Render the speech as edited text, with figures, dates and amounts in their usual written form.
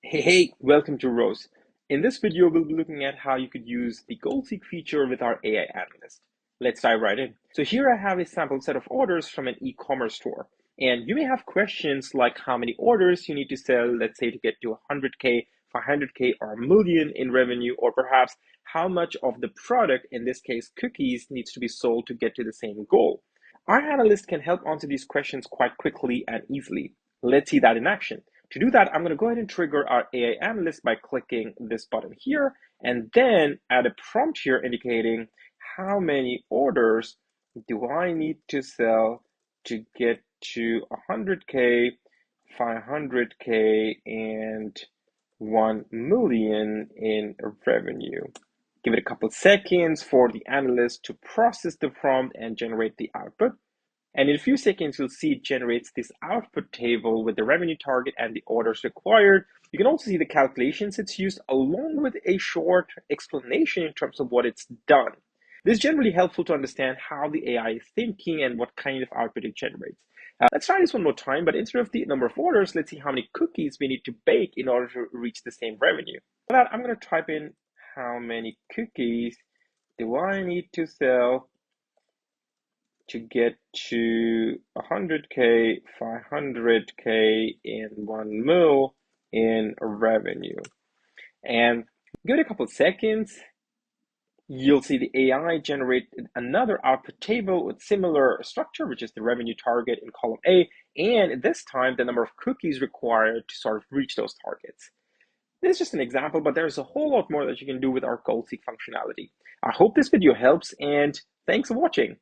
Hey, welcome to Rose. In this video, we'll be looking at how you could use the goal seek feature with our AI Analyst. Let's dive right in. So here I have a sample set of orders from an e-commerce store. And you may have questions like how many orders you need to sell, let's say to get to 100K, 500K, or a million in revenue, or perhaps how much of the product, in this case cookies, needs to be sold to get to the same goal. Our analyst can help answer these questions quite quickly and easily. Let's see that in action. To do that, I'm going to go ahead and trigger our AI Analyst by clicking this button here, and then add a prompt here indicating how many orders do I need to sell to get to 100K, 500K, and 1 million in revenue. Give it a couple seconds for the analyst to process the prompt and generate the output. And in a few seconds, you'll see it generates this output table with the revenue target and the orders required. You can also see the calculations it's used along with a short explanation in terms of what it's done. This is generally helpful to understand how the AI is thinking and what kind of output it generates. Let's try this one more time, but instead of the number of orders, let's see how many cookies we need to bake in order to reach the same revenue. For that, I'm going to type in how many cookies do I need to sell to get to 100K, 500K, and 1 mil in revenue. And give it a couple seconds. You'll see the AI generate another output table with similar structure, which is the revenue target in column A, and this time the number of cookies required to sort of reach those targets. This is just an example, but there's a whole lot more that you can do with our goal seek functionality. I hope this video helps, and thanks for watching.